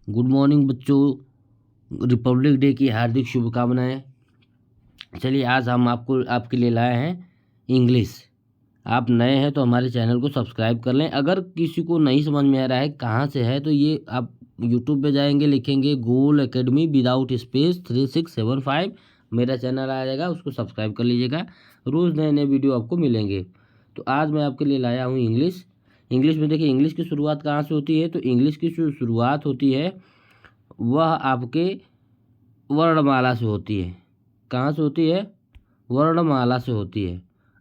Good morning बच्चों, Republic day की हार्दिक शुभकामनाएं। चलिए आज हम आपके लिए लाए हैं इंग्लिश। आप नए हैं तो हमारे चैनल को सब्सक्राइब कर लें। अगर किसी को नहीं समझ में आ रहा है कहाँ से है तो ये आप यूट्यूब पे जाएंगे, लिखेंगे गोल एकेडमी विदाउट स्पेस 3675, मेरा चैनल आ जाएगा, उसको सब्सक्राइब कर लीजिएगा। रोज़ नए नए वीडियो आपको मिलेंगे। तो आज मैं आपके लिए लाया हूँ इंग्लिश। इंग्लिश में देखिए, इंग्लिश की शुरुआत कहाँ से होती है? तो इंग्लिश की जो शुरुआत होती है वह आपके वर्णमाला से होती है। कहाँ से होती है? वर्णमाला से होती है।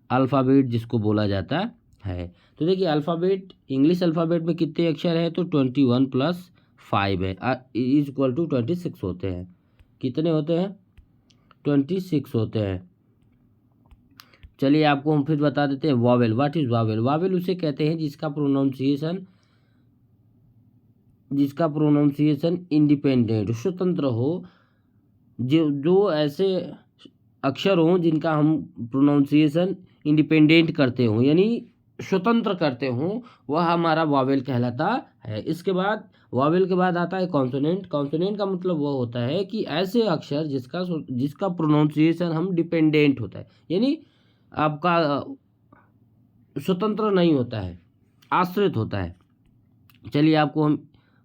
अल्फ़ाबेट जिसको बोला जाता है। तो देखिए, अल्फ़ाबेट, इंग्लिश अल्फ़ाबेट में कितने अक्षर हैं? तो 21 + 5 है, इज इक्वल टू 26 होते हैं। कितने होते हैं? 26 होते हैं। चलिए आपको हम फिर बता देते हैं vowel. What is vowel? Vowel उसे कहते हैं जिसका प्रोनाउंसिएशन इंडिपेंडेंट, स्वतंत्र हो। जो ऐसे अक्षर हों जिनका हम प्रोनाउंसिएशन इंडिपेंडेंट करते हों, यानी स्वतंत्र करते हों, वह हमारा वॉवेल कहलाता है। इसके बाद वॉवेल के बाद आता है कॉन्सोनेंट। कॉन्सोनेंट का मतलब वह होता है कि ऐसे अक्षर जिसका प्रोनाउंसिएशन हम डिपेंडेंट होता है, यानी आपका स्वतंत्र नहीं होता है, आश्रित होता है। चलिए आपको हम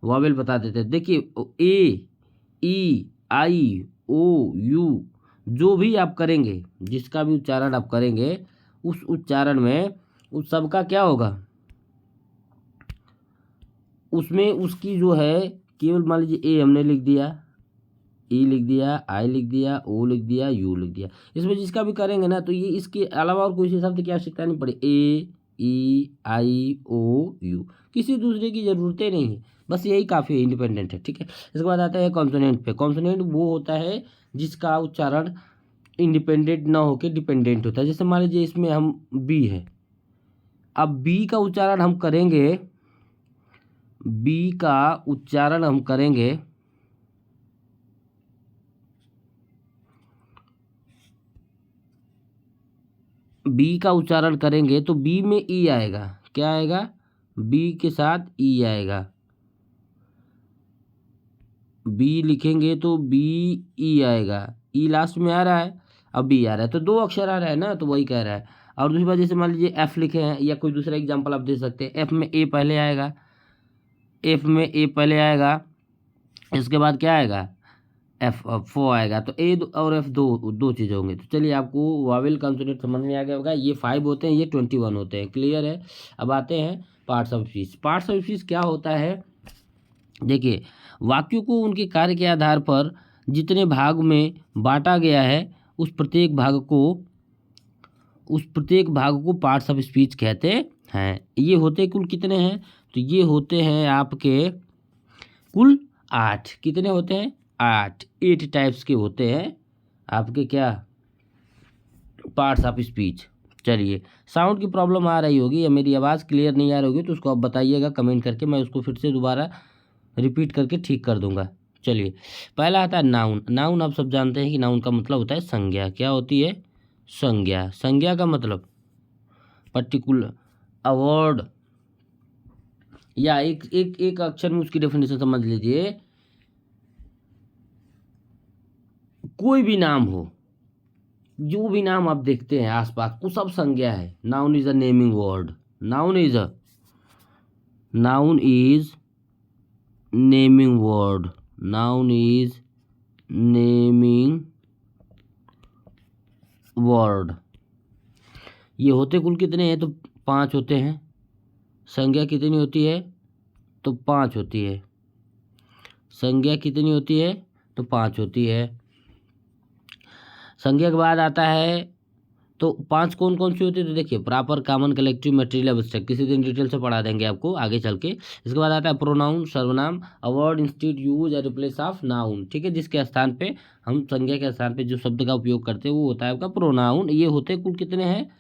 वॉवेल बता देते हैं। देखिए, ए, ई, आई, ओ, यू, जो भी आप करेंगे, जिसका भी उच्चारण आप करेंगे, उस उच्चारण में उस सब का क्या होगा? उसमें उसकी जो है, केवल मान लीजिए ए हमने लिख दिया, ई लिख दिया, आई लिख दिया, ओ लिख दिया, यू लिख दिया, इसमें जिसका भी करेंगे ना तो ये इसके अलावा और कोई शब्द की आवश्यकता नहीं पड़े। ए, ई, आई, ओ, यू, किसी दूसरे की ज़रूरतें नहीं है, बस यही काफ़ी है, इंडिपेंडेंट है। ठीक है। इसके बाद आता है कॉन्सोनेंट पे। कॉन्सोनेंट वो होता है जिसका उच्चारण इंडिपेंडेंट ना होकर डिपेंडेंट होता है। जैसे मान लीजिए इसमें हम बी है, अब बी का उच्चारण हम करेंगे, बी का उच्चारण हम करेंगे बी का उच्चारण करेंगे तो बी में ई आएगा। क्या आएगा? बी के साथ ई आएगा। बी लिखेंगे तो बी ई आएगा। ई लास्ट में आ रहा है, अब बी आ रहा है, तो दो अक्षर आ रहा है ना, तो वही कह रहा है। और दूसरी बात, जैसे मान लीजिए एफ लिखे हैं, या कोई दूसरा एग्जांपल आप दे सकते हैं। एफ में ए पहले आएगा, एफ में ए पहले आएगा, इसके बाद क्या आएगा? एफ 4 आएगा। तो ए और एफ दो दो चीज़ होंगे। तो चलिए आपको वावेल कंसोनेंट समझ में आ गया होगा। ये 5 होते हैं, ये 21 होते हैं। क्लियर है? अब आते हैं parts of speech. Parts of speech क्या होता है? देखिए, वाक्यों को उनके कार्य के आधार पर जितने भाग में बांटा गया है, उस प्रत्येक भाग को पार्ट्स ऑफ स्पीच कहते हैं। ये होते कुल कितने हैं? तो ये होते हैं आपके कुल 8। कितने होते हैं? 8 टाइप्स के होते हैं आपके क्या? Parts of speech. चलिए, साउंड की प्रॉब्लम आ रही होगी या मेरी आवाज़ क्लियर नहीं आ रही होगी तो उसको आप बताइएगा कमेंट करके, मैं उसको फिर से दोबारा रिपीट करके ठीक कर दूंगा। चलिए, पहला आता है नाउन। नाउन आप सब जानते हैं कि नाउन का मतलब होता है संज्ञा। क्या होती है? संज्ञा। संज्ञा का मतलब पर्टिकुलर अवर्ड, या एक एक एक अक्षर में उसकी डेफिनेशन समझ लीजिए। कोई भी नाम हो, जो भी नाम आप देखते हैं आसपास, वो सब संज्ञा है। Noun is a naming word. Noun is naming word. Noun is naming word. ये होते कुल कितने हैं? तो 5 होते हैं। संज्ञा कितनी होती है? तो 5 होती है। संज्ञा कितनी होती है? तो 5 होती है। संज्ञा के बाद आता है, तो 5 कौन कौन सी होती है? तो देखिए, proper, common, collective, material, abstract, किसी दिन डिटेल से पढ़ा देंगे आपको आगे चल के। इसके बाद आता है प्रोनाउन, सर्वनाम, a word institute use at replace of noun. ठीक है, जिसके स्थान पे हम संज्ञा के स्थान पे जो शब्द का उपयोग करते हैं वो होता है आपका प्रोनाउन। ये होते कुल कितने हैं?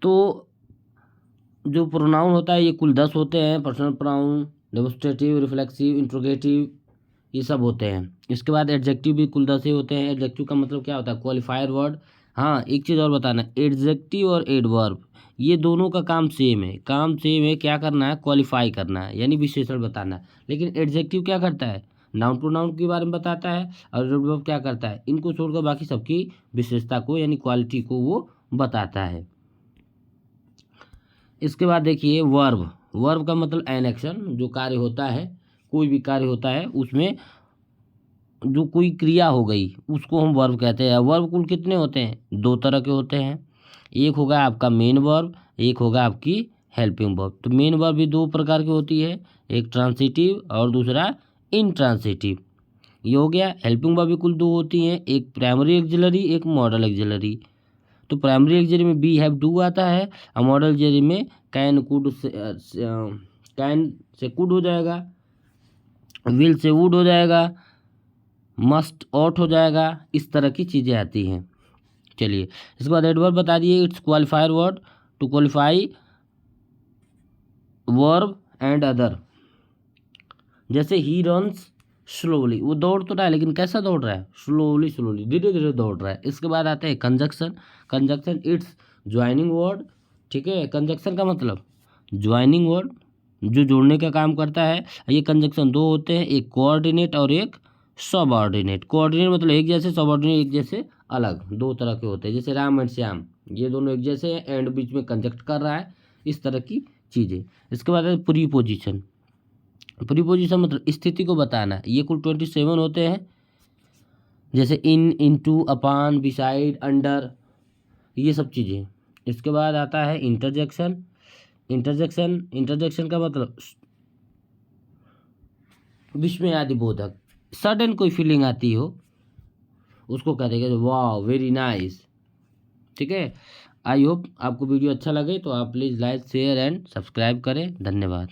तो जो प्रोनाउन होता है ये कुल 10 होते हैं। Personal pronoun, demonstrative, reflexive, interrogative, ये सब होते हैं। इसके बाद एडजेक्टिव भी कुल 10 ही होते हैं। एडजेक्टिव का मतलब क्या होता है? Qualifier word. हाँ, एक चीज़ और बताना, एडजेक्टिव और एडवर्ब ये दोनों का काम सेम है। काम सेम है, क्या करना है, क्वालिफाई करना है यानी विशेषण बताना है। लेकिन एडजेक्टिव क्या करता है, नाउन प्रोनाउन के बारे में बताता है, और एडवर्ब क्या करता है, इनको छोड़कर बाकी सबकी विशेषता को यानी क्वालिटी को वो बताता है। इसके बाद देखिए वर्ब। वर्ब का मतलब एन एक्शन, जो कार्य होता है, कोई भी कार्य होता है उसमें जो कोई क्रिया हो गई उसको हम वर्ब कहते हैं। वर्ब कुल कितने होते हैं, दो तरह के होते हैं। एक होगा आपका मेन वर्ब, एक होगा आपकी हेल्पिंग वर्ब। तो मेन वर्ब भी दो प्रकार की होती है, एक ट्रांसिटिव और दूसरा इनट्रांसिटिव। ये हो गया। हेल्पिंग वर्ब भी कुल दो होती हैं, एक प्राइमरी एक्सिलरी, एक मॉडल एक्सिलरी। तो प्राइमरी एक्सिलरी में बी हैव डू आता है, और मॉडल एक्सिलरी में can could say can say could हो जाएगा, विल से वुड हो जाएगा, मस्ट ऑट हो जाएगा, इस तरह की चीज़ें आती हैं। चलिए इसके बाद एडवर्ब बता दिए, it's qualifier word to qualify verb and other. जैसे ही रन्स स्लोली, वो दौड़ तो रहा है लेकिन कैसा दौड़ रहा है, स्लोली स्लोली, धीरे धीरे दौड़ रहा है। इसके बाद आता है conjunction. Conjunction it's joining word, ठीक है। कंजक्शन का मतलब ज्वाइनिंग वर्ड, जो जोड़ने का काम करता है। ये कंजक्शन दो होते हैं, एक कोऑर्डिनेट और एक सबऑर्डिनेट। कोऑर्डिनेट मतलब एक जैसे, सबऑर्डिनेट एक जैसे अलग, दो तरह के होते हैं। जैसे राम एंड श्याम, ये दोनों एक जैसे हैं, एंड बीच में कंजक्ट कर रहा है, इस तरह की चीज़ें। इसके बाद है प्रीपोजिशन। प्रीपोजिशन मतलब स्थिति को बताना। ये कुल 27 होते हैं, जैसे इन, इनटू, अपान, बिसाइड, अंडर, ये सब चीज़ें। इसके बाद आता है इंटरजेक्शन। इंटरजेक्शन का मतलब विस्मय आदि बोधक, सडन कोई फीलिंग आती हो उसको कह देंगे वाह वेरी नाइस, ठीक है। आई होप आपको वीडियो अच्छा लगे, तो आप please like share and subscribe करें। धन्यवाद।